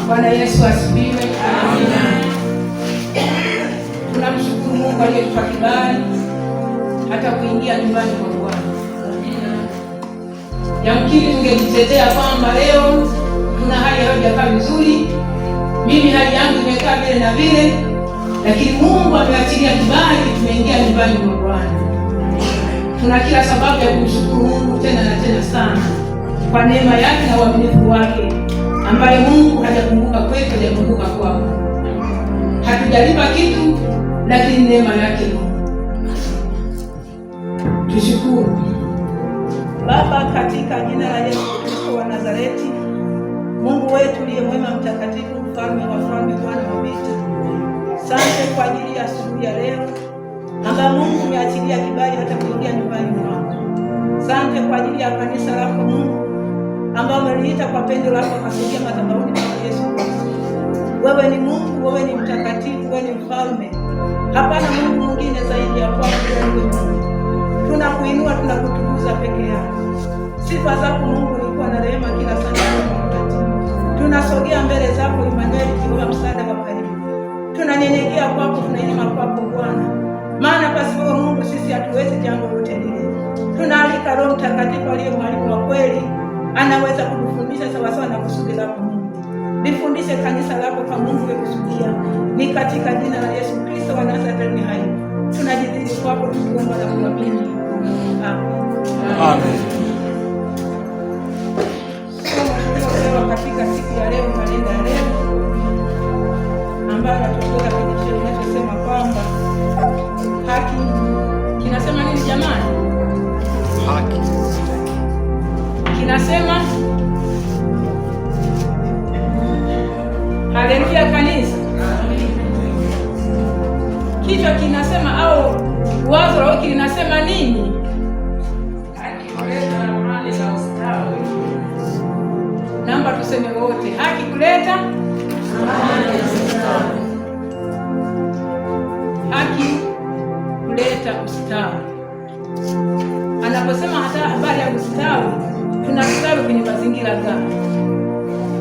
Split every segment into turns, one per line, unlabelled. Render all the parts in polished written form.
Bwana Yesu asifiwe. Amina. Tunamshukuru Mungu aliyetupa kibali hata kuingia nyumbani kwa Bwana. Yamkini tungejitetea kwamba leo tuna hali haijakaa vizuri, mimi hali yangu imekaa vile na vile, lakini Mungu ameachilia kibali, tumeingia nyumbani kwa Bwana. Tuna kila sababu ya kumshukuru Mungu tena na tena sana kwa neema yake na uaminifu wake ambaye Mungu hajakumbuka kwetu, hajakumbuka kwako. Hatujalipa kitu, lakini neema yake tushukuru. Baba, katika jina la Yesu Kristo wa Nazareti, Mungu wetu uliye mwema, mtakatifu, mfalme wa falme, Bwana wa vita, asante kwa ajili ya asubuhi ya leo ambapo Mungu umeachilia kibali hata kuingia nyumbani mwako. Asante kwa ajili ya kanisa lako Mungu ambao umeliita kwa pendo lako kufikia madhabahuni kwa Yesu Kristo. Wewe ni Mungu, wewe ni mtakatifu, wewe ni mfalme. Hapana Mungu mwingine zaidi ya kwako wewe Mungu. Tunakuinua, tunakutukuza peke yako. Sifa zako Mungu ilikuwa na rehema kila sana wakati. Tunasogea mbele zako Emmanuel, kiwa msaada wa karibu. Tunanyenyekea kwako, tunainama kwako Bwana. Maana pasipo Mungu sisi hatuwezi jambo lote lile. Tunaalika Roho Mtakatifu aliye mwalimu wa kweli, anaweza kutufundisha sawasawa na kusudi lako Mungu. Nifundishe kanisa lako kwa Mungu likusudia. Ni katika jina la Yesu Kristo wa Nazareti hai. Tunajidhihirisha kwako tukiomba na kuamini. Amen.
Amen.
Somo katika siku ya leo, maneno ya leo ambayo yanatoka kwenye shairi linalosema kwamba haki. Kinasema nini jamani?
Haki.
Kinasema haleluya kanisa. Kichwa kinasema au wazo la wiki linasema nini? Haki kuleta amani na ustawi. Naomba tuseme wote, haki kuleta amani na ustawi. Haki kuleta ustawi. Anaposema hata habari ya ustawi, tunastawi kwenye mazingira gani?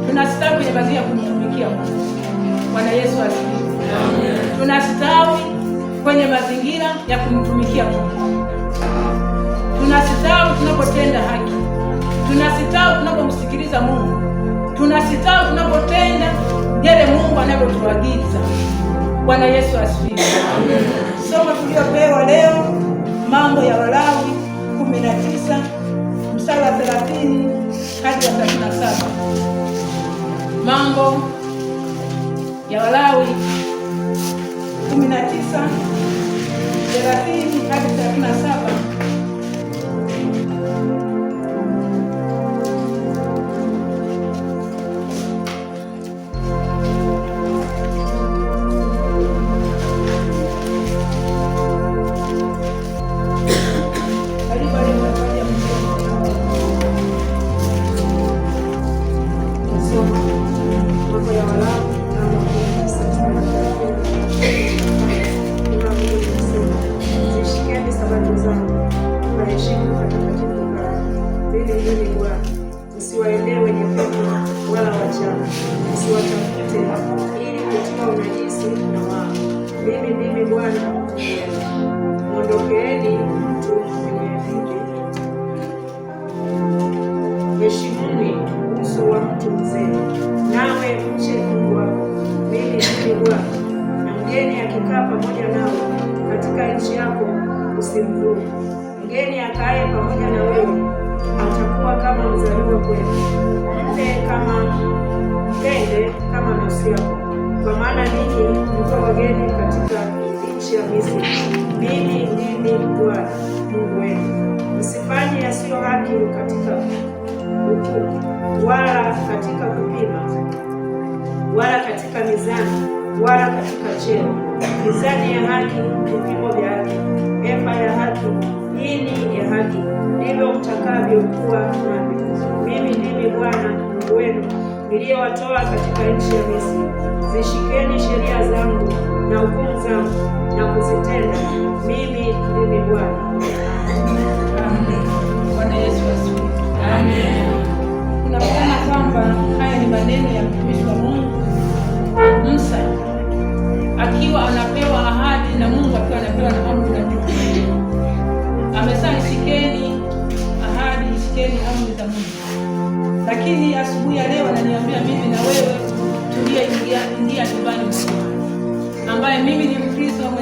Tunastawi kwenye mazingira ya kumtumikia Mungu. Bwana Yesu asifiwe. Amen. Tunastawi kwenye mazingira ya kumtumikia Mungu. Tunastawi tunapotenda haki. Tunastawi tunapomsikiliza Mungu. Tunastawi tunapotenda yale Mungu anavyotuagiza. Bwana Yesu asifiwe. Amen. Somo tuliopewa leo, Mambo ya Walawi 19 mstari wa 30 hadi 37. Mambo ya Walawi 19 30 hadi 37.
Msiwaendee wenye pepo wala wajana, msiwatafute ili kutia unajisi na wao. Mimi ndimi Bwana Mungu wenu. Mwondokeeni mtu mwenye dhiki. Heshimuni uso wa mtu mzee, nawe mche Mungu wako. Mimi ndimi Bwana. Na mgeni akikaa pamoja nawe katika nchi yako usimdhuru. Mgeni akae pamoja na wewe atakuwa kama mzaliwa kwenu. Mpende kama nafsi yako, kwa maana ninyi mlikuwa wageni katika nchi ya Misri. Mimi ndimi Bwana Mungu wenu. Msifanye yasiyo haki katika hukumu, wala katika kupima, wala katika mizani, wala katika cheo. Mizani ya haki, vipimo vya haki, efa ya haki, ini ya haki, ndivyo mtakavyokuwa navyo. Mimi ndimi Bwana Mungu wenu niliyowatoa katika nchi ya Misri. Zishikeni sheria zangu na hukumu zangu na kuzitenda. Mimi ndimi Bwana.
Amen. Bwana Yesu asifiwe. Amen. Tunaona kwamba haya ni maneno ya mtumishi wa Mungu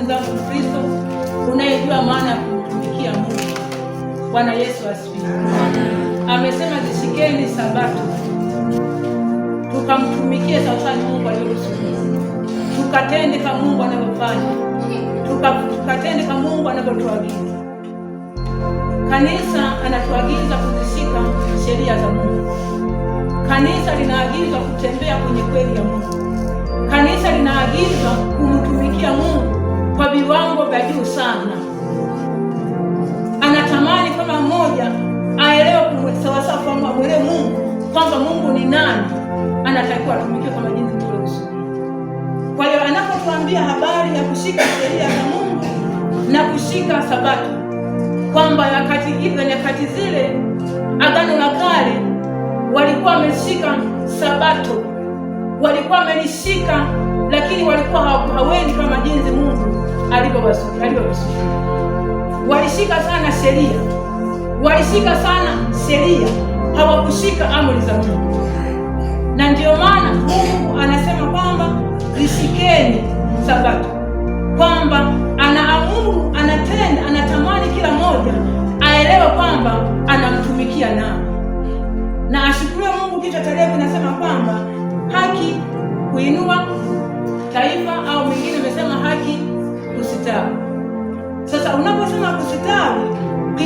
mwenzangu Mkristo unayejua maana ya kumtumikia Mungu. Bwana Yesu asifiwe. Amesema zishikeni Sabato tukamtumikie sawasawa Mungu aliyokusudia, tukatende kama Mungu anavyofanya, tukatende kama Mungu anavyotuagiza. Kanisa anatuagiza kuzishika sheria za Mungu. Kanisa linaagizwa kutembea kwenye kweli ya Mungu. Kanisa linaagizwa kumtumikia Mungu kwa viwango vya juu sana. Anatamani kama mmoja aelewe sawasawa kwamba mwelewe Mungu, kwamba Mungu ni nani, anatakiwa atumikie kama jinsi tulivyokusudia. Kwa hiyo anapotuambia habari ya kushika sheria za Mungu na kushika Sabato, kwamba nyakati zile Agano la Kale walikuwa wameshika Sabato, walikuwa wamelishika, lakini walikuwa hawendi kama jinsi Mungu alivyokusudia. Walishika sana sheria, hawakushika amri za Mungu. Na ndio maana Mungu anasema kwamba lishikeni Sabato, kwamba anaamuru, anatenda, anatamani kila mmoja aelewe kwamba anamtumikia nani. Na ashukuriwe Mungu, kichwa cha leo kinasema kwamba haki kuinua taifa, au mwingine amesema haki kustawi. Sasa unaposema kustawi,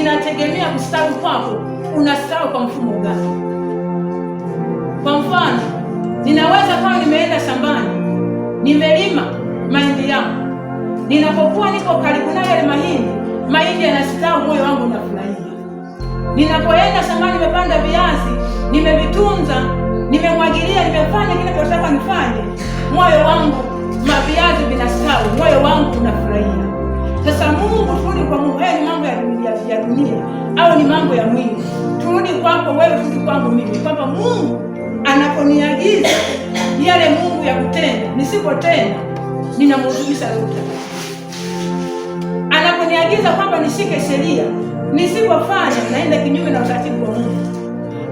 inategemea kustawi kwako, unastawi kwa mfumo gani? Kwa mfano, ninaweza kama nimeenda shambani, nimelima mahindi yangu, ninapokuwa niko karibu na yale mahindi yanastawi, moyo wangu unafurahia. Ninapoenda shambani, nimepanda viazi, nimevitunza, nimemwagilia, nimefanya kile ninachotaka nifanye, moyo wangu, maviazi vinastawi, moyo wangu unafurahia. Sasa Mungu, turudi kwa Mungu. Haya ni mambo ya dunia au ni mambo ya mwili? Turudi kwako wewe, turudi kwangu mimi, kwamba Mungu anaponiagiza yale Mungu ya kutenda, nisipotenda ninamhuzunisha Roho Mtakatifu. Anaponiagiza kwamba nishike sheria, nisipofanya naenda kinyume na utaratibu wa Mungu.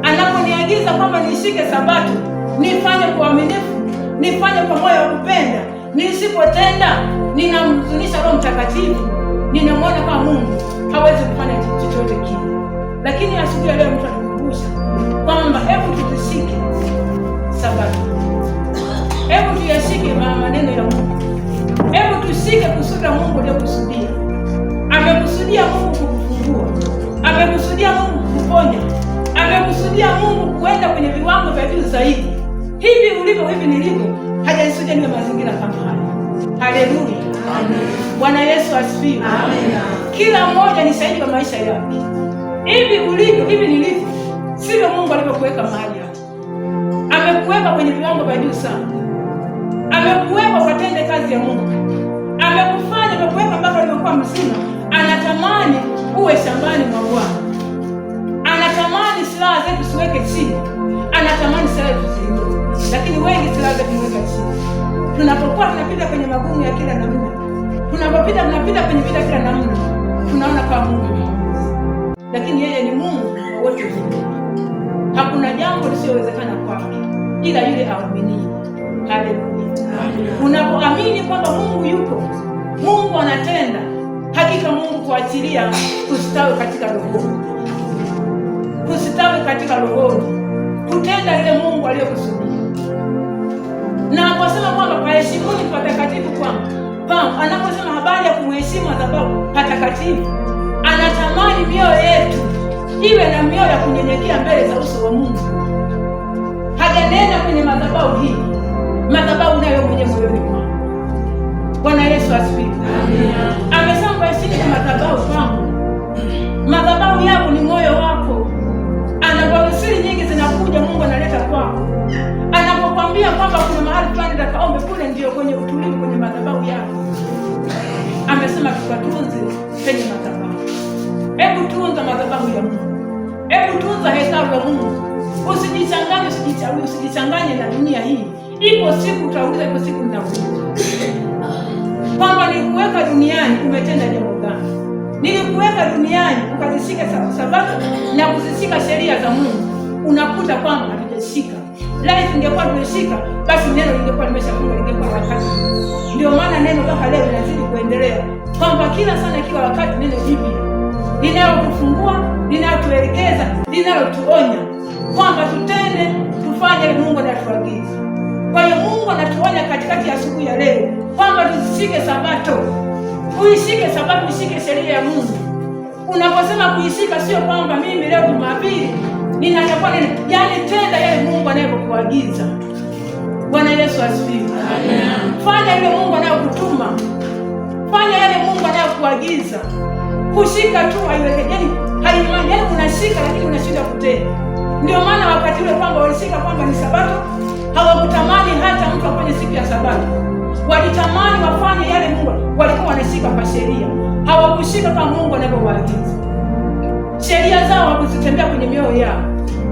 Anaponiagiza kwamba nishike Sabato, nifanye kwa uaminifu, nifanye kwa moyo wa kupenda, nisipotenda ninamhuzunisha Roho Mtakatifu. Ninamwona kama Mungu hawezi kufanya chochote kile. Lakini asubuhi ya leo mtu anakumbusha kwamba hebu tushike Sabato, hebu tuyashike maneno ya Mungu, hebu tushike kusudi la Mungu aliyokusudia. Amekusudia Mungu kukufungua, amekusudia Mungu kukuponya, amekusudia Mungu kuenda kwenye viwango vya juu zaidi. Hivi ulivyo, hivi nilivyo, hajaisudia niwe mazingira kama haya. Haleluya, amen. Bwana Yesu asifiwe, amen. Kila mmoja ni shahidi wa maisha yake. Hivi ulivyo, hivi nilivyo, sivyo Mungu alivyokuweka mahali hapa. Amekuweka kwenye viwango vya juu sana, amekuweka ukatende kazi ya Mungu, amekufanya, amekuweka mpaka ulivyokuwa mzima. Anatamani uwe shambani mwa Bwana, anatamani silaha zetu siweke chini, anatamani silaha zetu ziinue, lakini wengi silaha zetu ziweka chini. Tunapokuwa tunapita kwenye magumu ya kila namna, tunapita kwenye vita kila namna, tunaona kama Mungu ni mwamuzi, lakini yeye ni Mungu wa wote. Hakuna jambo lisiyowezekana kwake, ila yule aamini. Haleluya, amen. Unapoamini kwamba Mungu yuko, Mungu anatenda, hakika Mungu kuachilia kustawi katika roho, kustawi katika roho, kutenda ile Mungu aliyokusudia. Na aposema kwamba paheshimuni patakatifu kwangu, anaposema habari ya kumheshimu madhabahu patakatifu, anatamani mioyo yetu iwe na mioyo ya kunyenyekea mbele za uso wa Mungu. Hajanena kwenye madhabahu hii, madhabahu nayo mwenye moyoni mwako. Bwana Yesu asifiwe, amen. Amesema paheshimuni madhabahu kwangu. Madhabahu yako ni moyo wako. Anaposiri nyingi zinakuja, Mungu analeta kwako. Anapokuambia kwamba kuna mahali fulani utakaombe, kule ndio kwenye utulivu, kwenye madhabahu yako. Amesema tukatunze kwenye madhabahu. Hebu tunza madhabahu ya Mungu, hebu tunza hekalu la Mungu. Usijichanganye na dunia hii. Ipo siku utauliza, ipo siku nitakuuliza kwamba nilikuweka duniani, umetenda jambo gani? Nilikuweka duniani ukazishika Sabato na kuzishika sheria za Mungu, unakuta kwamba hatujashika. Laiti ingekuwa tumeshika, basi neno lingekuwa limeshafunga, lingekuwa wakati. Ndio maana neno mpaka leo linazidi kuendelea, kwamba kila sana, kila wakati neno jipya linalotufungua, linalotuelekeza, linalotuonya kwamba tutende, tufanye ile Mungu anatuagiza. Kwa hiyo Mungu anatuonya katikati ya asubuhi ya leo kwamba tusishike Sabato. Uishike Sabato, uishike sheria ya Mungu. Unaposema kuishika, sio kwamba mimi leo Jumapili ninatakuwa nini, yaani tenda yale Mungu anayokuagiza. Bwana Yesu asifiwe. Amen. Fanya ile Mungu anayokutuma, fanya yale Mungu anayokuagiza. Kushika tu haiwezekani, yaani unashika lakini unashindwa kutenda. Ndio maana wakati ule kwamba walishika kwamba ni Sabato, hawakutamani hata mtu afanye siku ya Sabato. Walitamani wafanye yale Mungu walikuwa wanashika kwa sheria. Hawakushika kama Mungu anavyowaagiza. Sheria zao hawakuzitembea kwenye mioyo yao,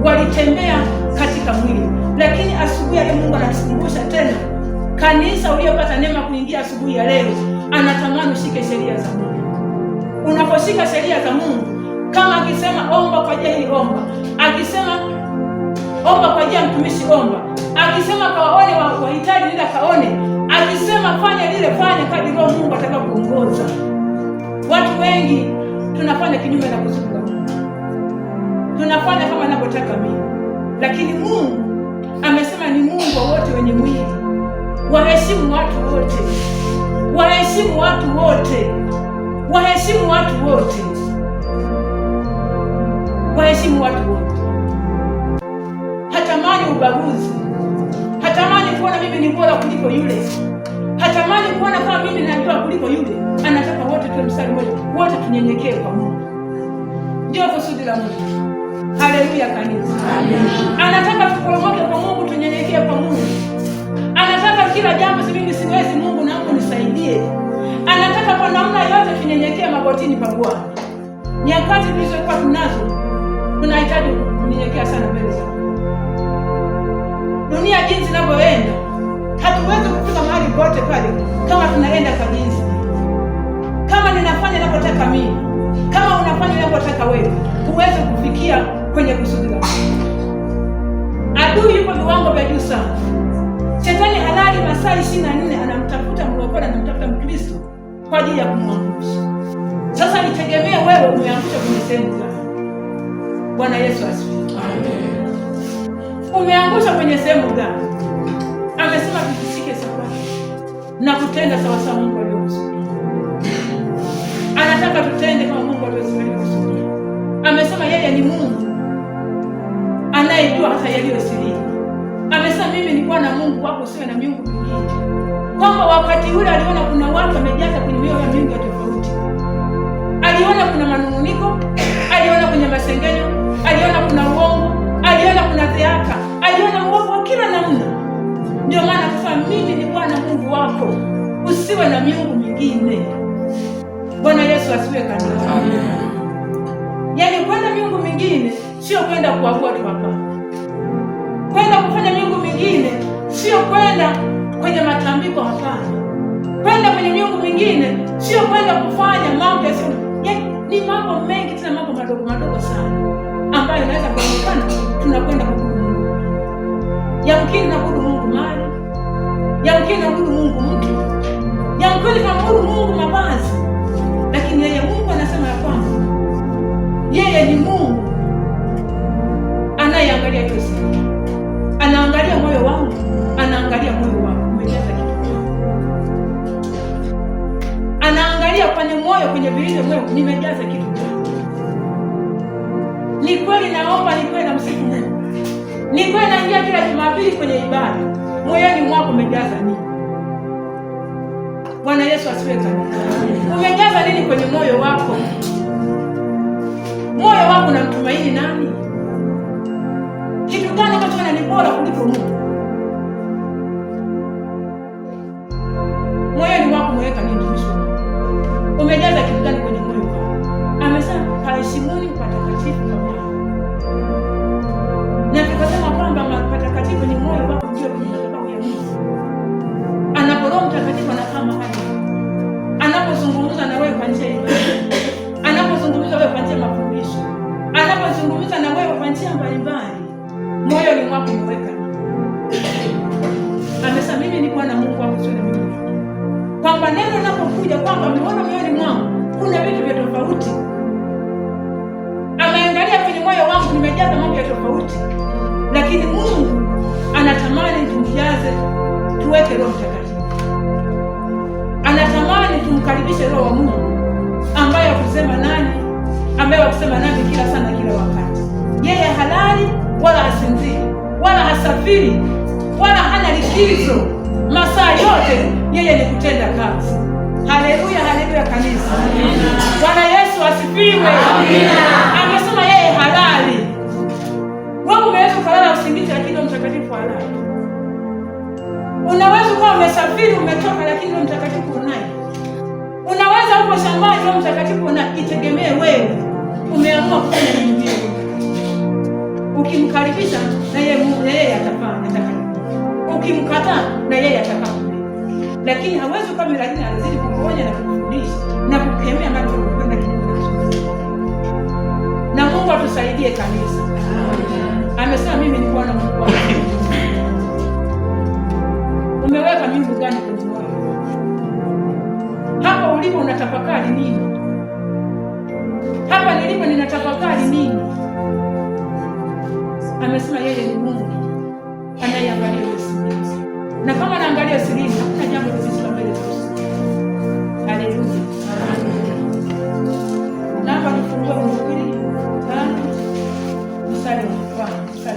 walitembea katika mwili. Lakini asubuhi ya leo Mungu anatukumbusha tena, kanisa uliyopata neema kuingia asubuhi ya leo, anatamani ushike sheria za Mungu. Unaposhika sheria za Mungu, kama akisema omba kwa ajili ya omba, akisema omba kwa ajili ya mtumishi omba, akisema kawaone wahitaji nenda kaone, akisema fanya lile fanya, kadri Roho Mungu atakapokuongoza. Watu wengi tunafanya kinyume na kusudi la Mungu, tunafanya kama anavyotaka mimi, lakini Mungu amesema ni Mungu wa wote wenye mwili. Waheshimu watu wote, waheshimu watu wote, waheshimu watu wote, waheshimu watu wote. Hatamani ubaguzi, hatamani kuona mimi ni bora kuliko yule, hatamani kuona kama mimi najua kuliko yule. Anataka wote tuwe mstari mmoja, wote tunyenyekee kwa Mungu. Ndio kusudi la Mungu. Haleluya kanisa. Amen. Anataka tuporomoke kwa Mungu, tunyenyekee kwa Mungu. Anataka kila jambo, si mimi siwezi, Mungu naomba nisaidie. Anataka kwa namna yote tunyenyekee magotini pa Bwana. Nyakati tulizokuwa tunazo, tunahitaji kunyenyekea sana mbele za Mungu. Dunia jinsi inavyoenda, hatuwezi kufika mahali pote pale kama tunaenda kwa jinsi. Kama ninafanya ninapotaka mimi, kama unafanya ninapotaka wewe, huwezi kufikia kwenye kusudi la Mungu. Adui yuko viwango vya juu sana. Shetani halali masaa 24 anamtafuta mwokozi, anamtafuta Mkristo kwa ajili ya kumwangusha. Sasa nitegemea wewe umeangusha kwenye sehemu gani? Bwana Yesu asifiwe. Amen. Umeangusha kwenye sehemu gani? Amesema tushike Sabato na kutenda sawa sawa Mungu alivyokusudia. Anataka tutende kama Mungu alivyokusudia. Amesema yeye ni Mungu anayejua hata yaliyo siri. Amesema mimi ni Bwana Mungu wako, usiwe na miungu mingine. Kwamba wakati ule aliona kuna watu wamejaza kwenye mioyo ya miungu tofauti. Aliona kuna manunguniko, aliona kwenye masengenyo, aliona kuna uongo, aliona kuna dhihaka, aliona uongo wa kila namna. Ndio maana akasema mimi ni Bwana Mungu wako, usiwe na miungu mingine. Bwana Yesu asiwe kanisa. Amen. Yaani kwenda miungu mingine sio kwenda kuabudu tu hapa. Kwenda kufanya miungu mingine sio kwenda kwenye matambiko hapana. Kwenda kwenye miungu mingine sio kwenda kufanya mambo yasio, yaani ni mambo mengi tena, mambo madogo madogo sana ambayo inaweza kuonekana tunakwenda kuabudu Mungu. Yamkini naabudu Mungu mali, yamkini naabudu Mungu mtu, yamkini naabudu Mungu mavazi, lakini yeye Mungu anasema ya kwamba yeye ni Mungu anayeangalia kesi, anaangalia moyo wangu, anaangalia moyo wako umejaza kitu, anaangalia kwenye moyo, kwenye vilivyo moyo nimejaza kitu. Ni kweli naomba, ni kweli namsifu Mungu, ni kweli naingia kila Jumapili kwenye ibada, moyoni mwako umejaza nini? Bwana Yesu asifiwe kabisa. Umejaza nini kwenye moyo wako? Moyo wako unamtumaini nani? Kitu gani ambacho ni bora kuliko Mungu? Moyoni mwako umeweka nini? Umejaza kitu gani kwenye moyo wako? Amesema paheshimuni patakatifu pa Bwana. Na tukasema kwamba patakatifu ni moyo wako ndio kwenye madhabahu ya Mungu. Anapo Mtakatifu anakaa mahali. Anapozungumza na wewe kwa njia ya ibada. Anapozungumza wewe kwa njia ya mafundisho. Anapozungumza na wewe kwa njia mbalimbali. Moyo ni mwako umeweka. Bwana Mungu wangu sio na mimi. Kwamba neno linapokuja kwamba ameona moyoni mwangu kuna vitu vya tofauti. Ameangalia kwenye moyo wangu nimejaza mambo ya tofauti. Lakini Mungu anatamani tumjaze, tuweke Roho Mtakatifu. Anatamani tumkaribishe Roho wa Mungu ambaye akusema nani kila sana kila wakati. Yeye halali wala hasinzii wala hasafiri wala hana likizo. Masaa yote yeye ni kutenda kazi. Haleluya, haleluya kanisa. Bwana Yesu asifiwe. Amesema yeye halali. Wewe umeweza kulala usingizi lakini Roho Mtakatifu halali. Unaweza kuwa umesafiri umetoka lakini Roho Mtakatifu unaye. Unaweza uko shambani Roho Mtakatifu itegemee wewe. Umeamua kufanya nini? Ukimkaribisha na yeye atafanya. Ukimkataa na yeye atafanya. Lakini hawezi kama lakini anazidi kukuonya na kukufundisha na kukemea mambo unakwenda kinyume. Na Mungu atusaidie kanisa. Amesema mimi ni Bwana Mungu wako. Umeweka miungu gani kwenye moyo? Hapa ulipo unatafakari nini? Hapa nilipo ninatafakari nini? Amesema yeye ni Mungu anayeangalia usingizi. Na kama anaangalia usingizi, hakuna jambo lisilo mbele zake. Haleluya. Na hapa tufungua Mhubiri 5 mstari wa 1.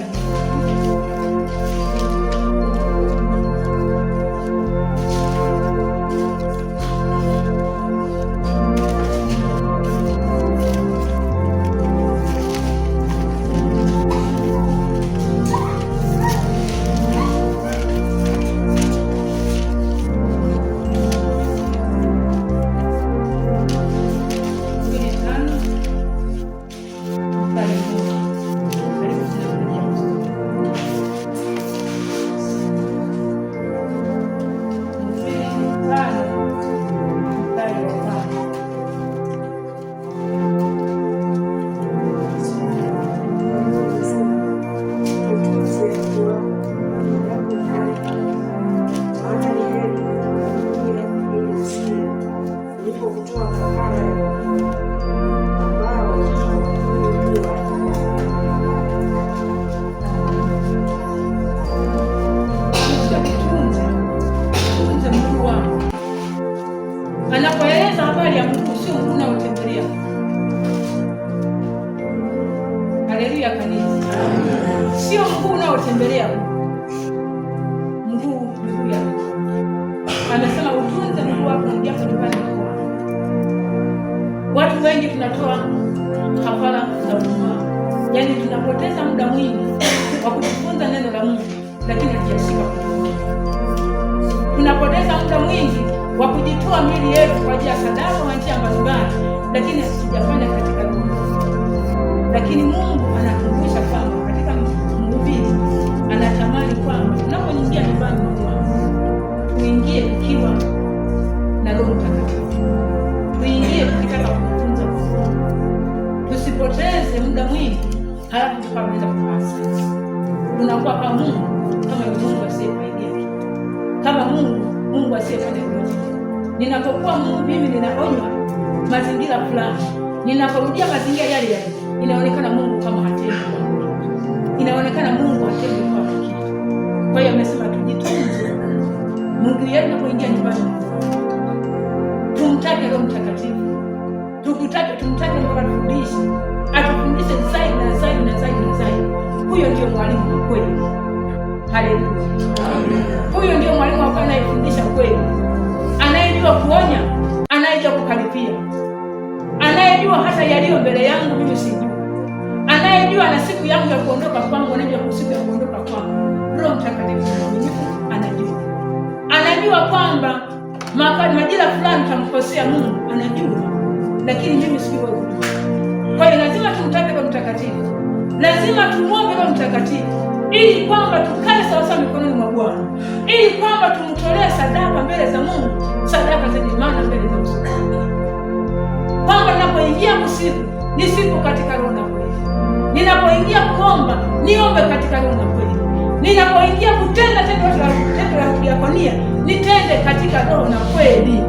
Anapoeleza habari ya mguu, sio mguu unaotembelea. Haleluya kanisa. Sio mguu unaotembelea. Mguu ya. Amesema utunze mguu wako unapokuja nyumbani kwako. Watu wengi tunatoa hafala za umma. Yaani tunapoteza muda mwingi wa kujifunza neno la Mungu lakini hatujashika. Tunapoteza muda mwingi wa kujitoa miili yetu kwa ajili ya sadaka na njia mbalimbali lakini hatujafanya katika Mungu. Lakini Mungu anakumbusha kwamba katika Mhubiri anatamani kwamba tunapoingia nyumbani mwa Mungu tuingie tukiwa na Roho Mtakatifu. Tuingie tukitaka kujifunza Mungu. Tusipoteze muda mwingi halafu tukamaliza kupasa. Tunakuwa kama Mungu, kama Mungu asiyefaidia. Kama Mungu asiyefanya lolote. Ninapokuwa mimi ninaonywa mazingira fulani, ninaporudia mazingira yale inaonekana Mungu kama hatendi. Inaonekana Mungu hatendi kwa kitu. Kwa hiyo amesema tujitunze. Mungu yetu anapoingia nyumbani. Tumtake Roho Mtakatifu. Tumtake Mungu atufundishe zaidi na zaidi na zaidi na zaidi. Huyo ndio mwalimu wa kweli. Haleluya. Amen. Huyo ndio mwalimu wa kweli anayefundisha kweli. Anayejua kuonya, anayejua kukaripia. Anayejua hata yaliyo mbele yangu mimi sijui. Anayejua na siku yangu ya kuondoka kwangu, anajua siku ya kuondoka kwangu. Roho Mtakatifu anajua. Anajua kwamba majira fulani tutamkosea Mungu, anajua. Lakini mimi sijui. Kwa hiyo lazima tumtake Roho Mtakatifu. Lazima tumuombe Roho Mtakatifu ili kwamba tukae sawasawa mikononi mwa Bwana. Ili kwamba tumtolee sadaka mbele za Mungu, sadaka zenye maana mbele za Mungu. Kwamba ninapoingia kusifu, nisifu katika roho na kweli. Ninapoingia kuomba, niombe katika roho na kweli. Ninapoingia kutenda tendo la kudiakonia, katika roho na kweli.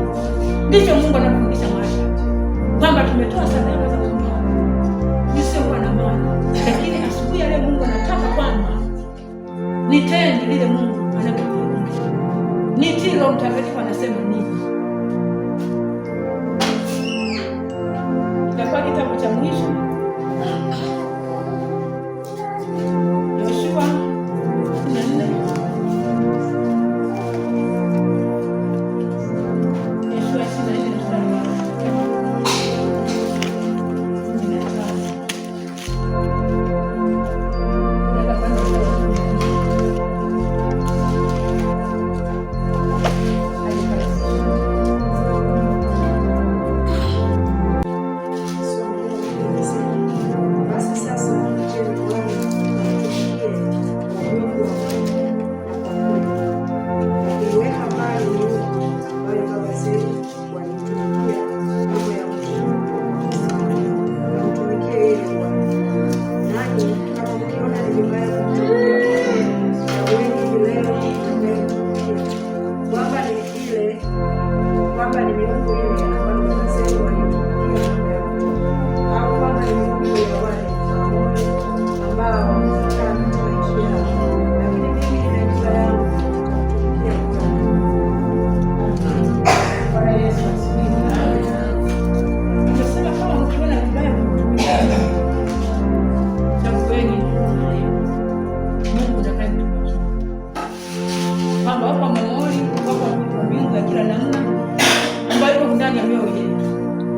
Ndicho Mungu anafundisha mahali kwamba tumetoa sadaka za isiyokuwa na maana, lakini asubuhi ya leo Mungu anataka kwamba nitende lile Mungu anavyofundisha. Nitii Roho Mtakatifu anasema nini. Itakuwa kitabu cha mwisho Yoshua 4.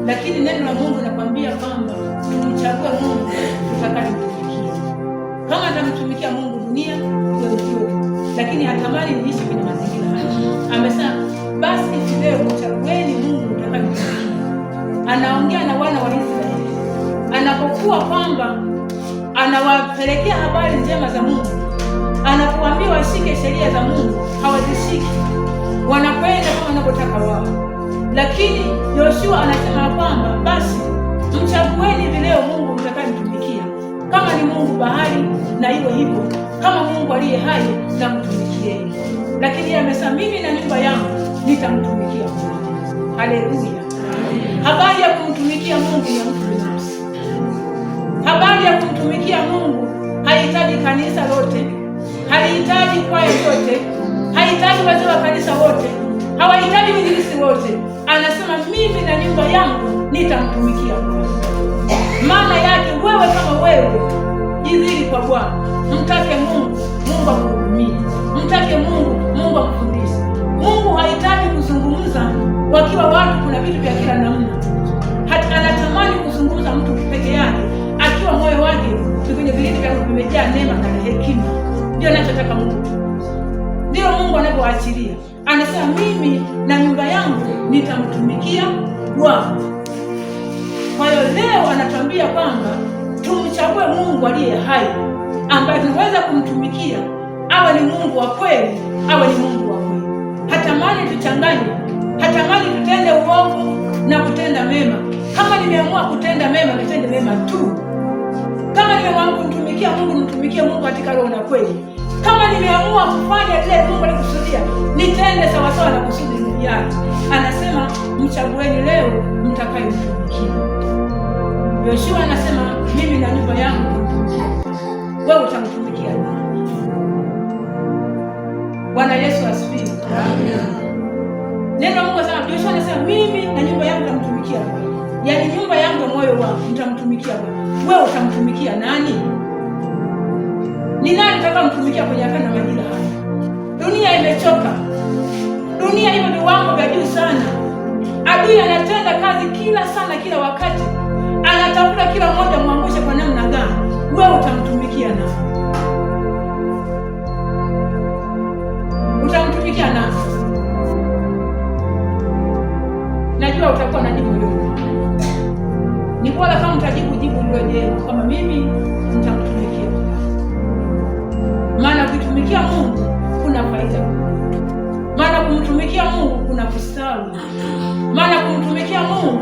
Lakini neno la Mungu linakwambia kwamba tumchague Mungu tutakayemtumikia. Kama atamtumikia Mungu dunia ndio ndio, lakini hatamani niishi kwenye mazingira haya. Amesema basi leo mchagueni Mungu tutakayemtumikia. Anaongea na wana wa Israeli anapokuwa kwamba anawapelekea habari njema za Mungu, anapowaambia washike sheria za Mungu hawazishiki, wanakwenda kama wanavyotaka wao. Lakini Yoshua anasema kwamba basi mchagueni leo Mungu mtakayemtumikia. Kama ni Mungu bahari na iwe hivyo, kama Mungu aliye hai na mtumikieni. Lakini yeye amesema mimi na nyumba yangu nitamtumikia Mungu. Haleluya. Habari ya kumtumikia Mungu ni mtu binafsi. Habari ya kumtumikia Mungu haihitaji kanisa lote, haihitaji kwaya yote, haihitaji wazee wa kanisa wote, hawahitaji wainjilisti wote. Anasema mimi na nyumba yangu nitamtumikia Bwana. Maana yake wewe kama wewe jidhiri kwa Bwana, mtake Mungu, Mungu akuhudumie, mtake Mungu, Mungu akufundishe. Mungu hahitaji kuzungumza wakiwa watu kuna vitu vya kila namna. Hata anatamani kuzungumza mtu peke yake akiwa moyo wake kwenye vilindi vya vimejaa neema na hekima. Ndio anachotaka Mungu. Ndio Mungu anapoachilia. Anasema mimi na nyumba yangu nitamtumikia Bwana. Kwa hiyo leo anatuambia kwamba tumchague Mungu aliye hai ambaye tunaweza kumtumikia, awe ni Mungu wa kweli, awe ni Mungu wa kweli. Hatamani tuchanganye, hatamani tutende uovu na kutenda mema. Kama nimeamua kutenda mema, nitende mema tu. Kama nimeamua kumtumikia Mungu, nimtumikie Mungu katika roho na kweli. Kama nimeamua kufanya kile Mungu alikusudia, nitende sawa sawa na kusudi lake. Anasema mchagueni leo mtakayemtumikia. Yoshua anasema mimi na nyumba yangu. Wewe utamtumikia nani? Bwana Yesu asifiwe. Amen. Neno Mungu anasema, Yoshua anasema mimi na nyumba yangu nitamtumikia Bwana. Yaani nyumba yangu, moyo wangu nitamtumikia Bwana. Wewe utamtumikia nani? Ni nani atakayemtumikia kwenye akana na majira haya? Dunia imechoka. Dunia ina viwango vya juu sana. Adui anatenda kazi kila sana kila wakati. Anatafuta kila mmoja muangushe kwa namna gani. Wewe utamtumikia nani? Utamtumikia nani? Najua utakuwa na jibu hilo. Ni bora kama mtajibu jibu lilojema kama mimi nitamtumikia. Maana kutumikia Mungu kuna faida. Maana kumtumikia Mungu kuna kustawi. Maana kumtumikia Mungu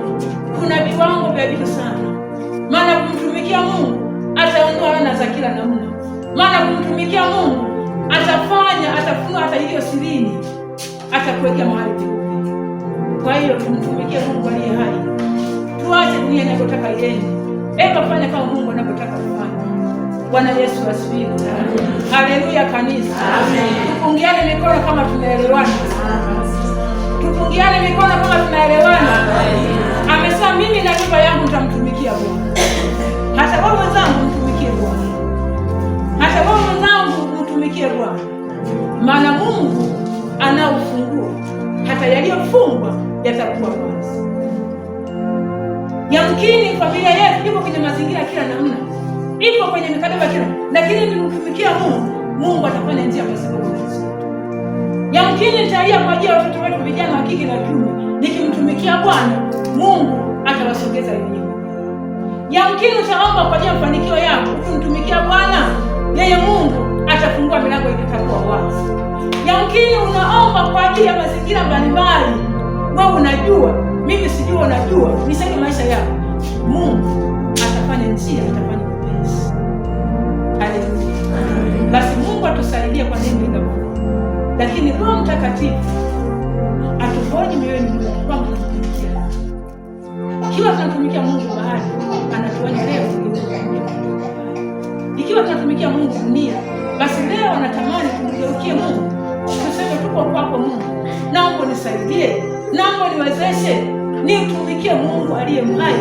kuna viwango vya juu sana. Maana kumtumikia Mungu ataondoa laana za kila namna. Maana kumtumikia Mungu atafunua hata iliyo sirini. atakuwekea mahali peupe. Kwa hiyo tumtumikie Mungu aliye hai, tuache dunia inapotaka iende. Fanya kama Mungu anapotaka kufanya. Bwana Yesu asifiwe. Haleluya kanisa. Tupungiane mikono kama tunaelewana. Tupungiane mikono kama tunaelewana. Amesema mimi na nyumba yangu nitamtumikia Bwana. Hata wewe wenzangu mtumikie Bwana. Hata wewe wenzangu mtumikie Bwana. Maana Mungu ana ufunguo. Hata yaliyofungwa yatakuwa wazi. Yamkini familia yetu ipo kwenye mazingira kila namna, ipo kwenye mikataba kila, lakini nimtumikia Mungu, Mungu atafanya njia pasipo kuziba. Yamkini nitalia kwa ajili ya watoto wetu vijana wa kike na kiume, nikimtumikia Bwana, Mungu atawasogeza wenyewe. Yamkini utaomba kwa ajili ya mafanikio yako, ukimtumikia Bwana, yeye Mungu atafungua milango itakuwa wazi. Yamkini unaomba kwa ajili ya mazingira mbalimbali, wewe unajua, mimi sijui, unajua, niseme maisha yako, Mungu atafanya njia, atafanya upesi. Haleluya. Basi Mungu atusaidie kwa neno hili, lakini Roho Mtakatifu atuponye mioyoni mwetu kwamba tunatumikia. Ikiwa tunatumikia Mungu mahali, anatuonya leo. Ikiwa tunatumikia Mungu dunia, basi leo anatamani tumgeukie Mungu, tuseme tuko kwako Mungu, naomba nisaidie, naomba niwezeshe nimtumikie Mungu aliye hai,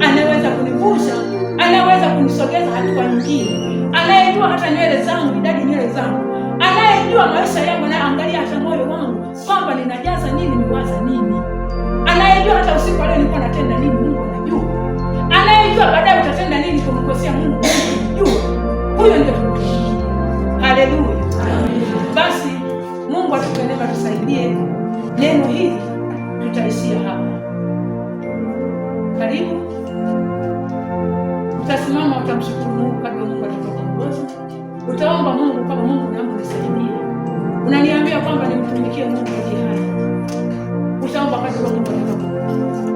anaweza kunivusha, anaweza kunisogeza hatua nyingine, anayejua hata nywele zangu, idadi nywele zangu, anayejua maisha yangu, anaangalia hata moyo wangu kwamba ninajaza nini, niwaza nini, anayejua hata usiku leo nilikuwa natenda nini, Mungu anajua, anayejua baadaye utatenda nini kumkosea Mungu, anajua. Huyo ndio tunatumia. Haleluya. Basi Mungu atupendelee, tusaidie neno hili, tutaishia hapa. Karibu utasimama, utamshukuru Mungu kadri Mungu atakapokuongoza. Utaomba Mungu kama Mungu, naomba nisaidie. Unaniambia kwamba nimtumikie Mungu aliye hai. Utaomba kadri Mungu atakapokuongoza.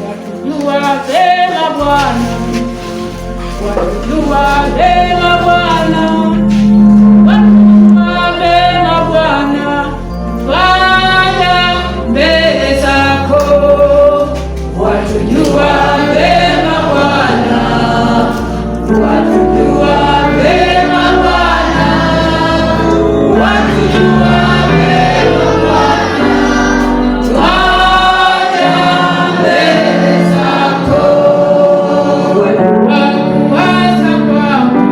Watujua vema Bwana, watujua vema Bwana, watujua vema Bwana, fanya mbele zako. Watujua vema Bwana, watujua vema Bwana, watujua vema Bwana, fanya mbele zako. Wakuwaza kwangu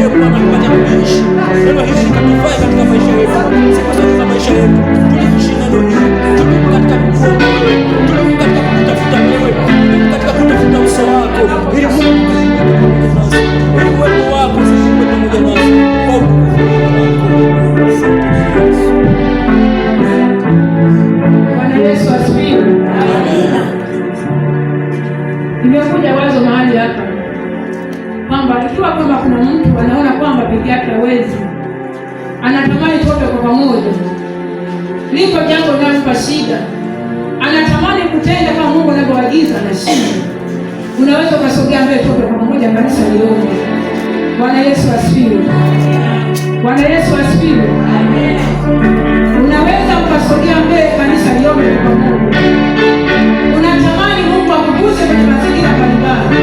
Bwana tupate kuishi neno hili likatufaa katika maisha yetu, siku zote za maisha yetu. Tuliishi neno hili, tulipo katika kukuona wewe, tulipo katika kutafuta wewe, tulipo katika kutafuta uso wako, ili Mungu pamoja nasi, ili uwepo wako sisi pamoja nasi kwa utukufu wako.
Bwana Yesu asifiwe. Amina. Nimekuja wazo mahali hapa kwamba ikiwa kwamba kuna mtu anaona kwamba peke yake hawezi, anatamani tuombe kwa pamoja, liko jambo linalompa shida, anatamani kutenda kama Mungu anavyoagiza na shida, unaweza ukasogea mbele tuombe kwa pamoja, kanisa liombe. Bwana Yesu asifiwe. Bwana Yesu asifiwe. Amen. Unaweza ukasogea mbele kanisa liombe kwa pamoja. Unatamani Mungu akuguse kwenye mazingira mbalimbali.